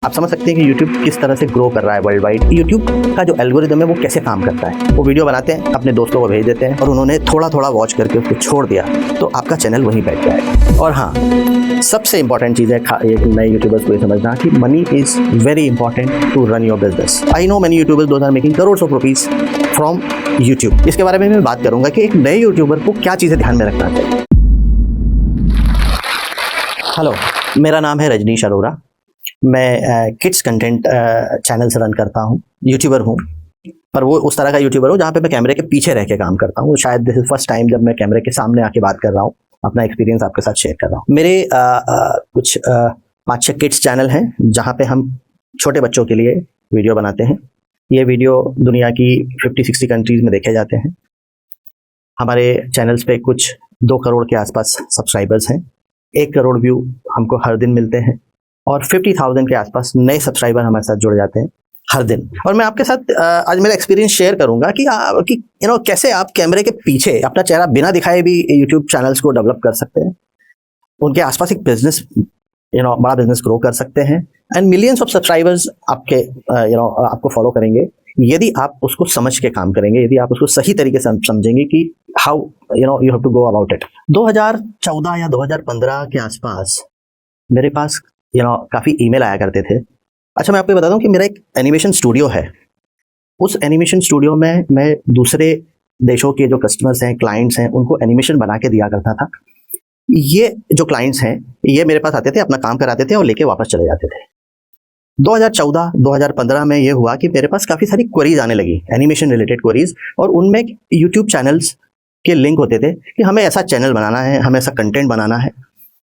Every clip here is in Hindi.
आप समझ सकते हैं कि YouTube किस तरह से ग्रो कर रहा है वर्ल्ड वाइड। YouTube का जो एल्गोरिदम है वो कैसे काम करता है। वो वीडियो बनाते हैं, अपने दोस्तों को भेज देते हैं और उन्होंने थोड़ा थोड़ा वॉच करके उसको छोड़ दिया तो आपका चैनल वहीं बैठ जाएगा। और हाँ, सबसे इंपॉर्टेंट चीज़ है नए यूट्यूबर्स को ये समझना कि money is very important to run your business. I know many YouTubers those are making crores of rupees from YouTube. इसके बारे में मैं बात करूंगा कि एक नए यूट्यूबर को क्या चीज़ें ध्यान में रखना चाहिए। हेलो, मेरा नाम है रजनीश अरोरा। मैं किड्स कंटेंट चैनल से रन करता हूँ, यूट्यूबर हूँ, पर वो उस तरह का यूट्यूबर हूँ जहाँ पे मैं कैमरे के पीछे रह के काम करता हूँ। शायद दिस इज फर्स्ट टाइम जब मैं कैमरे के सामने आके बात कर रहा हूँ, अपना एक्सपीरियंस आपके साथ शेयर कर रहा हूँ। मेरे कुछ 5-6 किड्स चैनल हैं जहाँ पे हम छोटे बच्चों के लिए वीडियो बनाते हैं। ये वीडियो दुनिया की 50-60 कंट्रीज़ में देखे जाते हैं। हमारे चैनल्स पे कुछ 2 करोड़ के आसपास सब्सक्राइबर्स हैं। 1 करोड़ व्यू हमको हर दिन मिलते हैं और 50,000 के आसपास नए सब्सक्राइबर हमारे साथ जुड़ जाते हैं हर दिन। और मैं आपके साथ आज मेरा एक्सपीरियंस शेयर करूंगा कि कैसे आप कैमरे के पीछे अपना चेहरा बिना दिखाए भी यूट्यूब चैनल्स को डेवलप कर सकते हैं, उनके आसपास एक बिजनेस बड़ा बिजनेस ग्रो कर सकते हैं एंड मिलियंस ऑफ सब्सक्राइबर्स आपके आपको फॉलो करेंगे यदि आप उसको समझ के काम करेंगे, यदि आप उसको सही तरीके से समझेंगे कि how you have to go about it. 2014 या 2015 के आसपास मेरे पास काफ़ी ईमेल आया करते थे। अच्छा, मैं आपको बता दूं कि मेरा एक एनिमेशन स्टूडियो है। उस एनिमेशन स्टूडियो में मैं दूसरे देशों के जो कस्टमर्स हैं, क्लाइंट्स हैं, उनको एनिमेशन बना के दिया करता था। ये जो क्लाइंट्स हैं ये मेरे पास आते थे, अपना काम कराते थे और लेके वापस चले जाते थे। 2014-2015 में ये हुआ कि मेरे पास काफ़ी सारी क्वेरीज आने लगी, एनिमेशन रिलेटेड क्वेरीज, और उनमें यूट्यूब चैनल्स के लिंक होते थे कि हमें ऐसा चैनल बनाना है, हमें ऐसा कंटेंट बनाना है।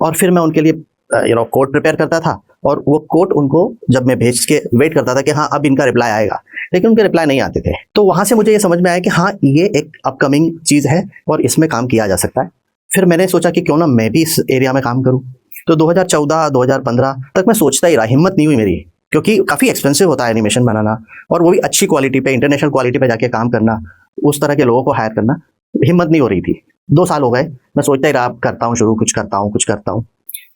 और फिर मैं उनके लिए कोड प्रिपेयर करता था और वो कोड उनको जब मैं भेज के वेट करता था कि हाँ अब इनका रिप्लाई आएगा, लेकिन उनके रिप्लाई नहीं आते थे। तो वहाँ से मुझे ये समझ में आया कि हाँ ये एक अपकमिंग चीज़ है और इसमें काम किया जा सकता है। फिर मैंने सोचा कि क्यों ना मैं भी इस एरिया में काम करूँ। तो 2014-2015 तक मैं सोचता ही रहा, हिम्मत नहीं हुई मेरी, क्योंकि काफ़ी एक्सपेंसिव होता है एनिमेशन बनाना और वो भी अच्छी क्वालिटी पे, इंटरनेशनल क्वालिटी पे जाके काम करना, उस तरह के लोगों को हायर करना, हिम्मत नहीं हो रही थी। 2 साल हो गए, मैं सोचता ही रहा करता हूँ शुरू, कुछ करता हूँ।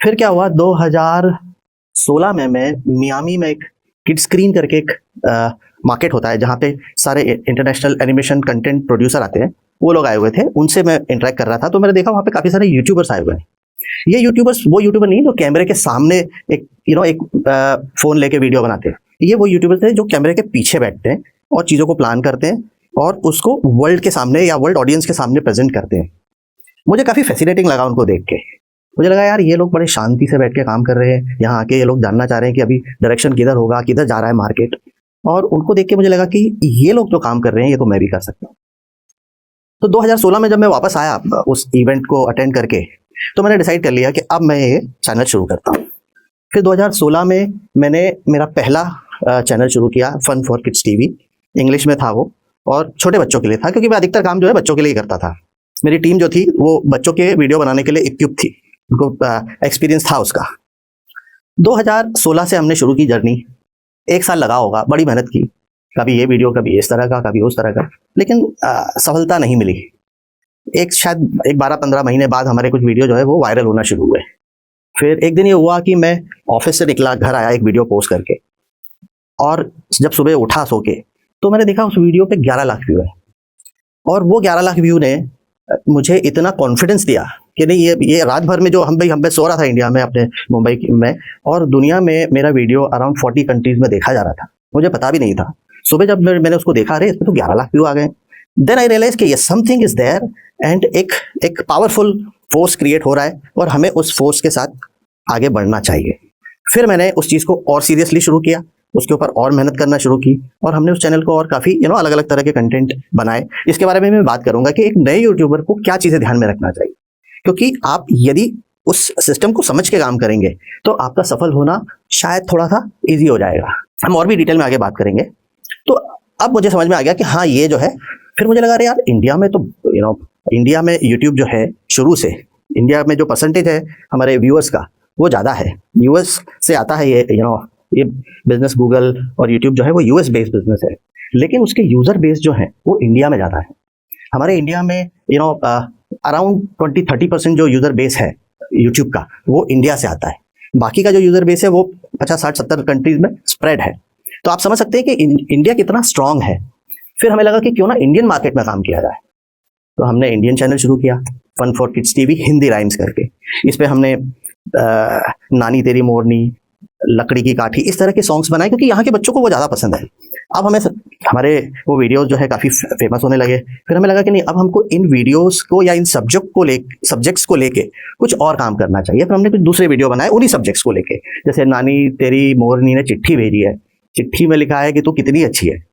फिर क्या हुआ, 2016 में मैं मियामी में एक किड स्क्रीन करके एक मार्केट होता है जहाँ पे सारे इंटरनेशनल एनिमेशन कंटेंट प्रोड्यूसर आते हैं, वो लोग आए हुए थे, उनसे मैं इंटरेक्ट कर रहा था। तो मैंने देखा वहाँ पे काफ़ी सारे यूट्यूबर्स आए हुए हैं। ये यूट्यूबर्स वो यूट्यूबर नहीं जो कैमरे के सामने एक फ़ोन लेके वीडियो बनाते हैं। ये वो यूट्यूबर्स थे जो कैमरे के पीछे बैठते हैं और चीज़ों को प्लान करते हैं और उसको वर्ल्ड के सामने या वर्ल्ड ऑडियंस के सामने प्रेजेंट करते हैं। मुझे काफ़ी फैसिनेटिंग लगा उनको देख के। मुझे लगा यार ये लोग बड़े शांति से बैठ के काम कर रहे हैं, यहाँ आके ये लोग जानना चाह रहे हैं कि अभी डायरेक्शन किधर होगा, किधर जा रहा है मार्केट। और उनको देख के मुझे लगा कि ये लोग जो काम कर रहे हैं ये तो मैं भी कर सकता हूँ। तो 2016 में जब मैं वापस आया उस इवेंट को अटेंड करके, तो मैंने डिसाइड कर लिया कि अब मैं ये चैनल शुरू करता हूँ। फिर 2016 में मैंने मेरा पहला चैनल शुरू किया, fun for kids TV. English में था वो और छोटे बच्चों के लिए था, क्योंकि मैं अधिकतर काम जो है बच्चों के लिए करता था। मेरी टीम जो थी वो बच्चों के वीडियो बनाने के लिए इक्विप थी, उनको एक्सपीरियंस था उसका। 2016 से हमने शुरू की जर्नी। 1 साल लगा होगा, बड़ी मेहनत की, कभी ये वीडियो, कभी इस तरह का, कभी उस तरह का, लेकिन सफलता नहीं मिली। शायद 12-15 महीने बाद हमारे कुछ वीडियो जो है वो वायरल होना शुरू हुए। फिर एक दिन ये हुआ कि मैं ऑफिस से निकला, घर आया एक वीडियो पोस्ट करके, और जब सुबह उठा सो के तो मैंने देखा उस वीडियो पे 11 लाख व्यू है। और वो 11 लाख व्यू ने मुझे इतना कॉन्फिडेंस दिया कि नहीं, ये रात भर में जो हम पे सो रहा था इंडिया में, अपने मुंबई में, और दुनिया में मेरा वीडियो अराउंड 40 कंट्रीज में देखा जा रहा था, मुझे पता भी नहीं था। सुबह जब मैंने उसको देखा, अरे इसमें तो 11 लाख व्यू आ गए। देन आई रियलाइज कि समथिंग इज देयर एंड एक पावरफुल फोर्स क्रिएट हो रहा है और हमें उस फोर्स के साथ आगे बढ़ना चाहिए। फिर मैंने उस चीज़ को और सीरियसली शुरू किया, उसके ऊपर और मेहनत करना शुरू की, और हमने उस चैनल को और काफ़ी अलग अलग तरह के कंटेंट बनाए। इसके बारे में मैं बात करूंगा कि एक नए यूट्यूबर को क्या चीज़ें ध्यान में रखना चाहिए, क्योंकि आप यदि उस सिस्टम को समझ के काम करेंगे तो आपका सफल होना शायद थोड़ा सा ईजी हो जाएगा। हम और भी डिटेल में आगे बात करेंगे। तो अब मुझे समझ में आ गया कि हाँ ये जो है, फिर मुझे लगा अरे यार इंडिया में तो इंडिया में यूट्यूब जो है शुरू से, इंडिया में जो परसेंटेज है हमारे व्यूअर्स का वो ज़्यादा है। यूएस से आता है ये बिजनेस, गूगल और यूट्यूब जो है वो यूएस बेस्ड बिजनेस है, लेकिन उसके यूज़र बेस जो है वो इंडिया में ज़्यादा है। हमारे इंडिया में अराउंड 20-30% जो यूज़र बेस है यूट्यूब का वो इंडिया से आता है। बाकी का जो यूजर बेस है वो 50 60 70 कंट्रीज में स्प्रेड है। तो आप समझ सकते हैं कि इंडिया कितना स्ट्रांग है। फिर हमें लगा कि क्यों ना इंडियन मार्केट में काम किया जाए। तो हमने इंडियन चैनल शुरू किया, fun for kids TV Hindi rhymes करके। इस पे हमने नानी तेरी मोरनी, लकड़ी की काठी, इस तरह के सॉन्ग्स बनाए क्योंकि यहाँ के बच्चों को वो ज़्यादा पसंद है। अब हमारे वो वीडियोस जो है काफ़ी फेमस होने लगे। फिर हमें लगा कि नहीं, अब हमको इन वीडियोस को या इन सब्जेक्ट्स को लेके कुछ और काम करना चाहिए। फिर हमने कुछ दूसरे वीडियो बनाए उन्हीं सब्जेक्ट्स को लेके। जैसे नानी तेरी मोरनी ने चिट्ठी भेजी है, चिट्ठी में लिखा है कि तू कितनी अच्छी है।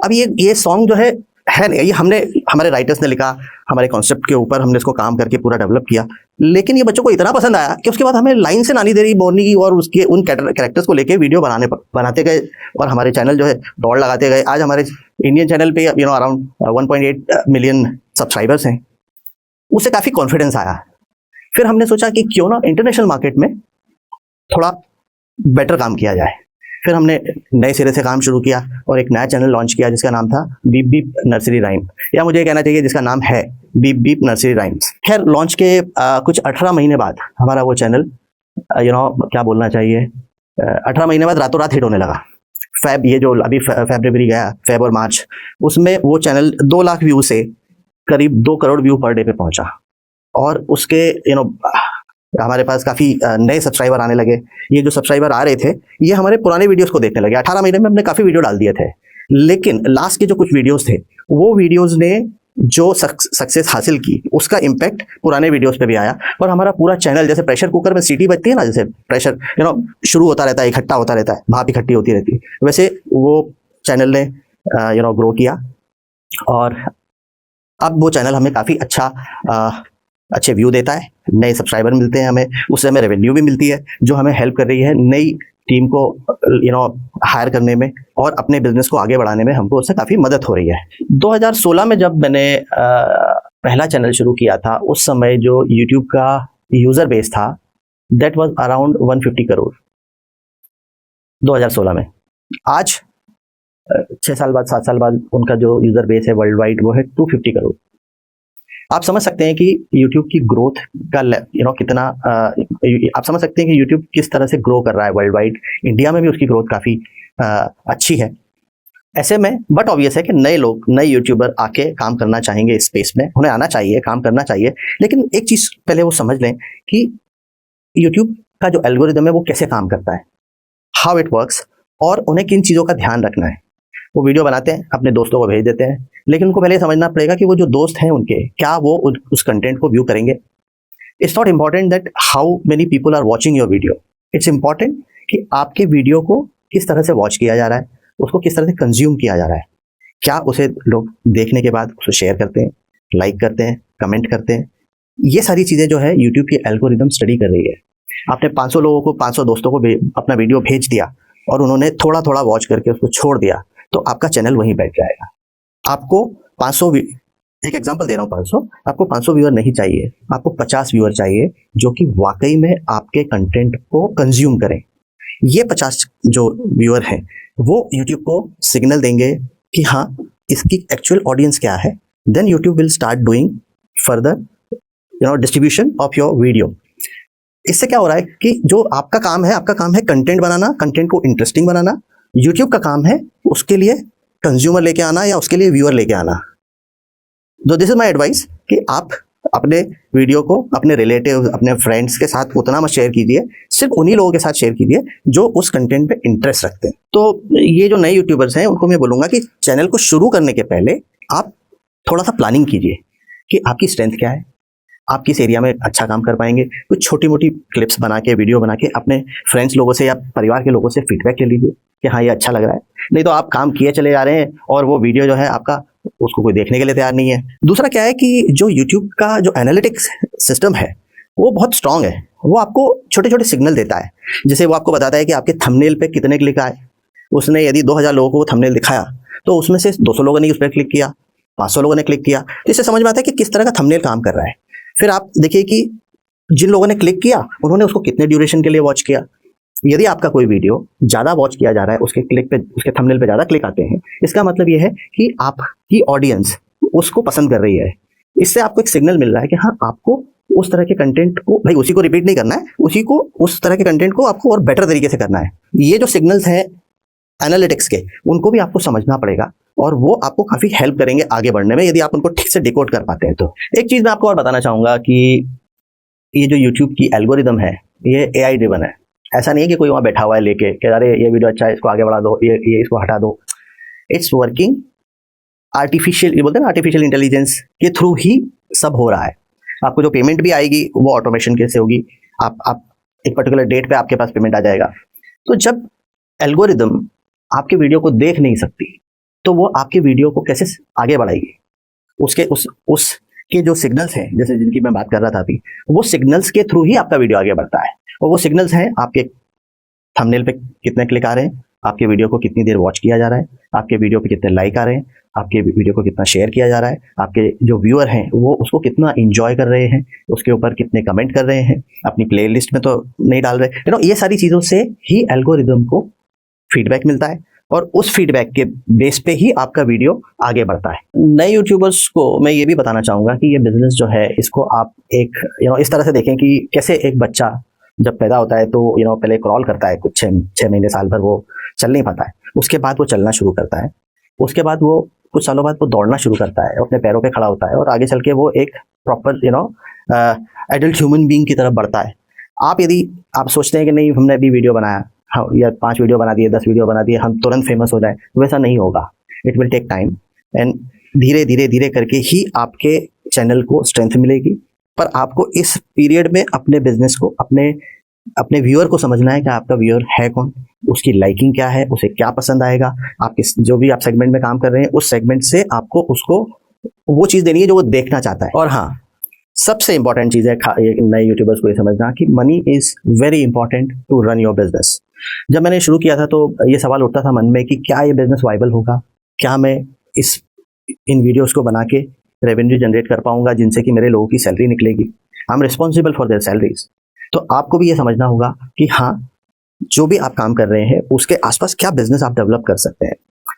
अब ये सॉन्ग जो है नहीं, ये हमारे राइटर्स ने लिखा, हमारे कॉन्सेप्ट के ऊपर हमने इसको काम करके पूरा डेवलप किया। लेकिन ये बच्चों को इतना पसंद आया कि उसके बाद हमें लाइन से नानी तेरी मोरनी की और उसके उन कैरेक्टर्स को लेके वीडियो बनाते गए और हमारे चैनल जो है दौड़ लगाते गए। आज हमारे इंडियन चैनल पे अराउंड 1.8 मिलियन सब्सक्राइबर्स हैं। उससे काफ़ी कॉन्फिडेंस आया। फिर हमने सोचा कि क्यों ना इंटरनेशनल मार्केट में थोड़ा बेटर काम किया जाए। फिर हमने नए सिरे से काम शुरू किया और एक नया चैनल लॉन्च किया जिसका नाम था बीप बीप नर्सरी राइम, या मुझे कहना चाहिए जिसका नाम है बीप बीप नर्सरी राइम्स। खैर लॉन्च के कुछ 18 महीने बाद हमारा वो चैनल क्या बोलना चाहिए, 18 महीने बाद रातों रात हिट होने लगा। ये जो अभी फरवरी गया, फेब और मार्च, उसमें वो चैनल 2 लाख व्यू से करीब 2 करोड़ व्यू पर डे पे पहुंचा। और उसके हमारे पास काफ़ी नए सब्सक्राइबर आने लगे। ये जो सब्सक्राइबर आ रहे थे ये हमारे पुराने वीडियोस को देखने लगे। 18 महीने में हमने काफ़ी वीडियो डाल दिए थे, लेकिन लास्ट के जो कुछ वीडियोस थे वो वीडियोस ने जो सक्सेस हासिल की उसका इम्पैक्ट पुराने वीडियोस पे भी आया। और हमारा पूरा चैनल, जैसे प्रेशर कुकर में सीटी बजती है ना, जैसे प्रेशर शुरू होता रहता है, इकट्ठा होता रहता है, भाप इकट्ठी होती रहती है, वैसे वो चैनल ने ग्रो किया। और अब वो चैनल हमें काफ़ी अच्छे व्यू देता है, नए सब्सक्राइबर मिलते हैं हमें, उससे हमें रेवेन्यू भी मिलती है जो हमें हेल्प कर रही है नई टीम को हायर करने में और अपने बिजनेस को आगे बढ़ाने में हमको उससे काफ़ी मदद हो रही है। 2016 में जब मैंने पहला चैनल शुरू किया था, उस समय जो यूट्यूब का यूज़र बेस था दैट वाज अराउंड 150 करोड़ 2016 में। आज 6 साल बाद 7 साल बाद उनका जो यूज़र बेस है वर्ल्ड वाइड वो है 250 करोड़। आप समझ सकते हैं कि YouTube की ग्रोथ का कितना आप समझ सकते हैं कि YouTube किस तरह से ग्रो कर रहा है वर्ल्ड वाइड। इंडिया में भी उसकी ग्रोथ काफ़ी अच्छी है। ऐसे में बट ऑब्वियस है कि नए यूट्यूबर आके काम करना चाहेंगे इस स्पेस में, उन्हें आना चाहिए, काम करना चाहिए। लेकिन एक चीज़ पहले वो समझ लें कि YouTube का जो एल्गोरिदम है वो कैसे काम करता है, हाउ इट वर्क्स, और उन्हें किन चीज़ों का ध्यान रखना है। वो वीडियो बनाते हैं, अपने दोस्तों को भेज देते हैं, लेकिन उनको पहले समझना पड़ेगा कि वो जो दोस्त हैं उनके, क्या वो उस कंटेंट को व्यू करेंगे। It's not important that how many people are watching your video, it's important कि आपके वीडियो को किस तरह से वॉच किया जा रहा है, उसको किस तरह से कंज्यूम किया जा रहा है। क्या उसे लोग देखने के बाद उसे शेयर करते हैं, लाइक करते हैं, कमेंट करते हैं। ये सारी चीज़ें जो है यूट्यूब की एल्गोरिदम स्टडी कर रही है। आपने 500 लोगों को, 500 दोस्तों को अपना वीडियो भेज दिया और उन्होंने थोड़ा थोड़ा वॉच करके उसको छोड़ दिया, तो आपका चैनल वहीं बैठ जाएगा। आपको 500, एक एग्जांपल दे रहा हूँ, 500, आपको 500 व्यूअर नहीं चाहिए, आपको 50 व्यूअर चाहिए जो कि वाकई में आपके कंटेंट को कंज्यूम करें। ये 50 जो व्यूअर हैं वो यूट्यूब को सिग्नल देंगे कि हाँ इसकी एक्चुअल ऑडियंस क्या है। Then YouTube will start doing further distribution of your video. इससे क्या हो रहा है कि जो आपका काम है कंटेंट बनाना, कंटेंट को इंटरेस्टिंग बनाना। यूट्यूब का काम है उसके लिए कंज्यूमर लेके आना या उसके लिए व्यूअर लेके आना। तो दिस इज माय एडवाइस कि आप अपने वीडियो को अपने रिलेटिव, अपने फ्रेंड्स के साथ उतना मत शेयर कीजिए, सिर्फ उन्हीं लोगों के साथ शेयर कीजिए जो उस कंटेंट पे इंटरेस्ट रखते हैं। तो ये जो नए यूट्यूबर्स हैं उनको मैं बोलूँगा कि चैनल को शुरू करने के पहले आप थोड़ा सा प्लानिंग कीजिए कि आपकी स्ट्रेंथ क्या है, आप किस एरिया में अच्छा काम कर पाएंगे। कुछ छोटी मोटी क्लिप्स बना के, वीडियो बना के अपने फ्रेंड्स लोगों से या परिवार के लोगों से फीडबैक ले लीजिए कि हाँ ये अच्छा लग रहा है। नहीं तो आप काम किए चले जा रहे हैं और वो वीडियो जो है आपका, उसको कोई देखने के लिए तैयार नहीं है। दूसरा क्या है कि जो यूट्यूब का जो एनालिटिक्स सिस्टम है वो बहुत स्ट्रांग है। वो आपको छोटे छोटे सिग्नल देता है। जैसे वो आपको बताता है कि आपके थंबनेल पे कितने क्लिक आए। उसने यदि 2000 लोगों को वो थंबनेल दिखाया तो उसमें से 200 लोगों ने उस पर क्लिक किया, 500 लोगों ने क्लिक किया। तो इससे समझ में आता है कि किस तरह का थंबनेल काम कर रहा है। फिर आप देखिए कि जिन लोगों ने क्लिक किया उन्होंने उसको कितने ड्यूरेशन के लिए वॉच किया। यदि आपका कोई वीडियो ज़्यादा वॉच किया जा रहा है, उसके क्लिक पे, उसके थंबनेल पे ज़्यादा क्लिक आते हैं, इसका मतलब ये है कि आपकी ऑडियंस उसको पसंद कर रही है। इससे आपको एक सिग्नल मिल रहा है कि हाँ आपको उस तरह के कंटेंट को भाई उसी को रिपीट नहीं करना है, उसी को उस तरह के कंटेंट को आपको और बेटर तरीके से करना है। ये जो सिग्नल्स हैं एनालिटिक्स के, उनको भी आपको समझना पड़ेगा और वो आपको काफ़ी हेल्प करेंगे आगे बढ़ने में, यदि आप उनको ठीक से डिकोड कर पाते हैं तो। एक चीज़ मैं आपको और बताना चाहूँगा कि ये जो यूट्यूब की एल्गोरिदम है, ये AI ड्रिवन है। ऐसा नहीं है कि कोई वहाँ बैठा हुआ है लेके कि अरे ये वीडियो अच्छा है, इसको आगे बढ़ा दो, ये इसको हटा दो। इट्स वर्किंग आर्टिफिशियल, ये बोलते हैं ना, आर्टिफिशियल इंटेलिजेंस के थ्रू ही सब हो रहा है। आपको जो पेमेंट भी आएगी वो ऑटोमेशन कैसे होगी, आप एक पर्टिकुलर डेट पे आपके पास पेमेंट आ जाएगा। तो जब एल्गोरिदम आपके वीडियो को देख नहीं सकती तो वो आपके वीडियो को कैसे आगे बढ़ाएगी? उसके उसके जो सिग्नल्स हैं, जैसे जिनकी मैं बात कर रहा था अभी, वो सिग्नल्स के थ्रू ही आपका वीडियो आगे बढ़ता है। और वो सिग्नल्स हैं आपके थंबनेल पे कितने क्लिक आ रहे हैं, आपके वीडियो को कितनी देर वॉच किया जा रहा है, आपके वीडियो पे कितने लाइक आ रहे हैं, आपके वीडियो को कितना शेयर किया जा रहा है, आपके जो व्यूअर हैं वो उसको कितना एंजॉय कर रहे हैं, उसके ऊपर कितने कमेंट कर रहे हैं, अपनी प्लेलिस्ट में तो नहीं डाल रहे, ये सारी चीज़ों से ही एल्गोरिदम को फीडबैक मिलता है और उस फीडबैक के बेस पे ही आपका वीडियो आगे बढ़ता है। नए यूट्यूबर्स को मैं ये भी बताना चाहूँगा कि ये बिजनेस जो है इसको आप एक इस तरह से देखें कि कैसे एक बच्चा जब पैदा होता है तो पहले क्रॉल करता है, कुछ 6 महीने साल भर वो चल नहीं पाता है, उसके बाद वो चलना शुरू करता है, उसके बाद वो कुछ सालों बाद वो दौड़ना शुरू करता है, अपने पैरों पे खड़ा होता है और आगे चल के वो एक प्रॉपर एडल्ट ह्यूमन बीइंग की तरफ बढ़ता है। यदि आप सोचते हैं कि नहीं हमने अभी वीडियो बनाया, हाँ, या 5 वीडियो बना दिए, 10 वीडियो बना दिए, हम तुरंत फेमस हो जाए, वैसा नहीं होगा। It will take time and धीरे धीरे धीरे करके ही आपके चैनल को स्ट्रेंथ मिलेगी। पर आपको इस पीरियड में अपने बिजनेस को, अपने व्यूअर को समझना है कि आपका व्यूअर है कौन, उसकी लाइकिंग क्या है, उसे क्या पसंद आएगा, आप जो भी आप सेगमेंट में काम कर रहे हैं उस सेगमेंट से आपको उसको वो चीज़ देनी है जो वो देखना चाहता है। और हाँ, सबसे इंपॉर्टेंट चीज़ है नए यूट्यूबर्स को ये समझना कि money is very important to run your business. जब मैंने शुरू किया था तो ये सवाल उठता था मन में कि क्या ये बिजनेस वाइबल होगा, क्या मैं इन वीडियोस को बना के रेवेन्यू जनरेट कर पाऊंगा जिनसे कि मेरे लोगों की सैलरी निकलेगी। I am responsible for their salaries. तो आपको भी ये समझना होगा कि हाँ, जो भी आप काम कर रहे हैं उसके आसपास क्या बिजनेस आप डेवलप कर सकते हैं।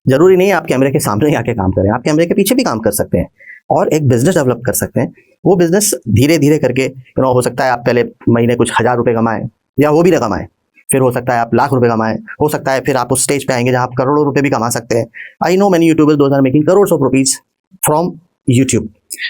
जरूरी नहीं है आप कैमरे के सामने ही आके काम करें, आप कैमरे के पीछे भी काम कर सकते हैं और एक बिजनेस डेवलप कर सकते हैं। वो बिजनेस धीरे धीरे करके हो सकता है आप पहले महीने कुछ 1000 रुपये कमाएं या वो भी ना कमाएं, फिर हो सकता है आप लाख रुपए कमाएं, हो सकता है फिर आप उस स्टेज पे आएंगे जहां आप करोड़ों रुपए भी कमा सकते हैं। I know many YouTubers those are making crores of rupees from YouTube,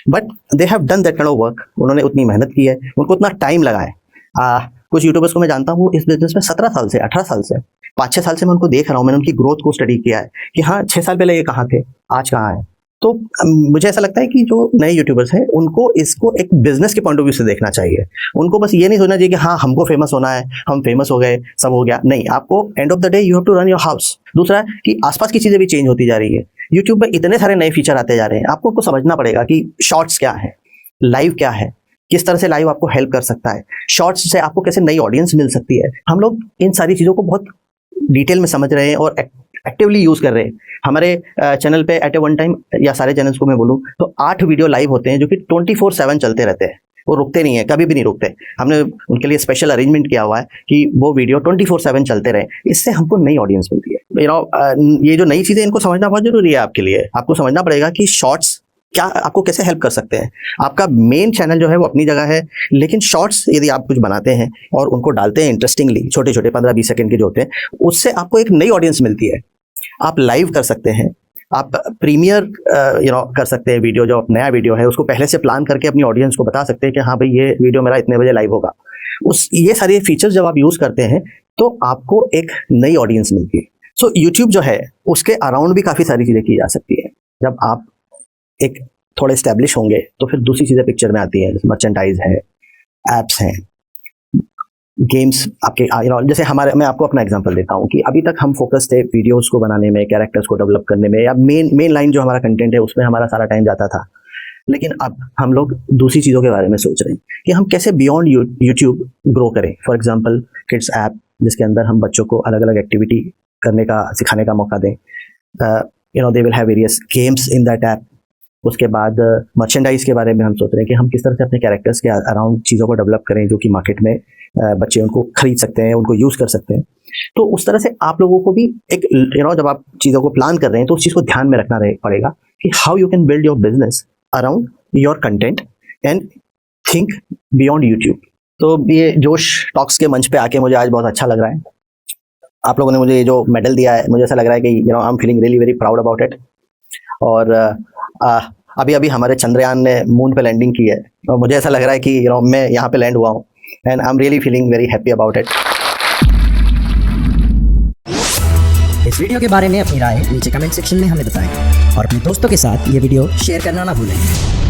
but they have done that kind of work. उन्होंने उतनी मेहनत की है, उनको उतना टाइम लगा है। कुछ यूट्यूबर्स को मैं जानता हूँ इस बिजनेस में 17 साल से, 18 साल से, 5-6 साल से मैं उनको देख रहा हूँ, मैंने उनकी ग्रोथ को स्टडी किया है कि हाँ 6 साल पहले ये कहाँ थे, आज कहाँ है। तो मुझे ऐसा लगता है कि जो नए यूट्यूबर्स हैं उनको इसको एक बिजनेस के पॉइंट ऑफ व्यू से देखना चाहिए। उनको बस ये नहीं सोचना चाहिए कि हाँ हमको फेमस होना है, हम फेमस हो गए, सब हो गया। नहीं, आपको end of the day you have to run your house. दूसरा कि आसपास की चीज़ें भी चेंज होती जा रही है। यूट्यूब में इतने सारे नए फीचर आते जा रहे हैं, आपको समझना पड़ेगा कि शॉर्ट्स क्या है, लाइव क्या है, किस तरह से लाइव आपको हेल्प कर सकता है, शॉर्ट्स से आपको कैसे नई ऑडियंस मिल सकती है। हम लोग इन सारी चीज़ों को बहुत डिटेल में समझ रहे हैं और एक्टिवली यूज़ कर रहे हैं। हमारे चैनल पे एट ए वन टाइम, या सारे चैनल्स को मैं बोलूँ तो 8 वीडियो लाइव होते हैं जो कि 24/7 चलते रहते हैं, वो रुकते नहीं है, कभी भी नहीं रुकते। हमने उनके लिए स्पेशल अरेंजमेंट किया हुआ है कि वो वीडियो 24/7 चलते रहे, इससे हमको नई ऑडियंस मिलती है। ये जो नई चीज़ें इनको समझना बहुत जरूरी है आपके लिए। आपको समझना पड़ेगा कि शॉर्ट्स क्या आपको कैसे हेल्प कर सकते हैं। आपका मेन चैनल जो है वो अपनी जगह है, लेकिन शॉर्ट्स यदि आप कुछ बनाते हैं और उनको डालते हैं इंटरेस्टिंगली, छोटे छोटे 15-20 सेकंड के जो होते हैं, उससे आपको एक नई ऑडियंस मिलती है। आप लाइव कर सकते हैं, आप प्रीमियर कर सकते हैं वीडियो, जो नया वीडियो है उसको पहले से प्लान करके अपनी ऑडियंस को बता सकते हैं कि हाँ भाई ये वीडियो मेरा इतने बजे लाइव होगा। ये सारे फीचर्स जब आप यूज़ करते हैं तो आपको एक नई ऑडियंस मिलती है। सो यूट्यूब जो है उसके अराउंड भी काफ़ी सारी चीज़ें की जा सकती है। जब आप एक थोड़े स्टैब्लिश होंगे तो फिर दूसरी चीज़ें पिक्चर में आती हैं, जैसे मर्चेंडाइज है, एप्स हैं, गेम्स आपके जैसे मैं आपको अपना एग्जांपल देता हूँ कि अभी तक हम फोकस थे वीडियोस को बनाने में, कैरेक्टर्स को डेवलप करने में, या मेन लाइन जो हमारा कंटेंट है उसमें हमारा सारा टाइम जाता था। लेकिन अब हम लोग दूसरी चीज़ों के बारे में सोच रहे हैं कि हम कैसे बियॉन्ड यूट्यूब ग्रो करें। फॉर एग्जाम्पल किड्स ऐप, जिसके अंदर हम बच्चों को अलग अलग एक्टिविटी करने का, सिखाने का मौका दें। They will have various games in that app. उसके बाद मर्चेंडाइज के बारे में हम सोच रहे हैं कि हम किस तरह से अपने कैरेक्टर्स के अराउंड चीज़ों को डेवलप करें जो कि मार्केट में बच्चे उनको खरीद सकते हैं, उनको यूज़ कर सकते हैं। तो उस तरह से आप लोगों को भी एक जब आप चीज़ों को प्लान कर रहे हैं तो उस चीज़ को ध्यान में रखना पड़ेगा कि how you can build your business around your content and think beyond YouTube. तो ये जोश टॉक्स के मंच पे आके मुझे आज बहुत अच्छा लग रहा है। आप लोगों ने मुझे ये जो मेडल दिया है, मुझे ऐसा लग रहा है कि I am feeling really very proud about it. और अभी अभी हमारे चंद्रयान ने मून पे लैंडिंग की है और मुझे ऐसा लग रहा है कि मैं यहाँ पे लैंड हुआ हूँ and I am really feeling very happy about it. इस वीडियो के बारे में अपनी राय नीचे कमेंट सेक्शन में हमें बताएं और अपने दोस्तों के साथ ये वीडियो शेयर करना ना भूलें।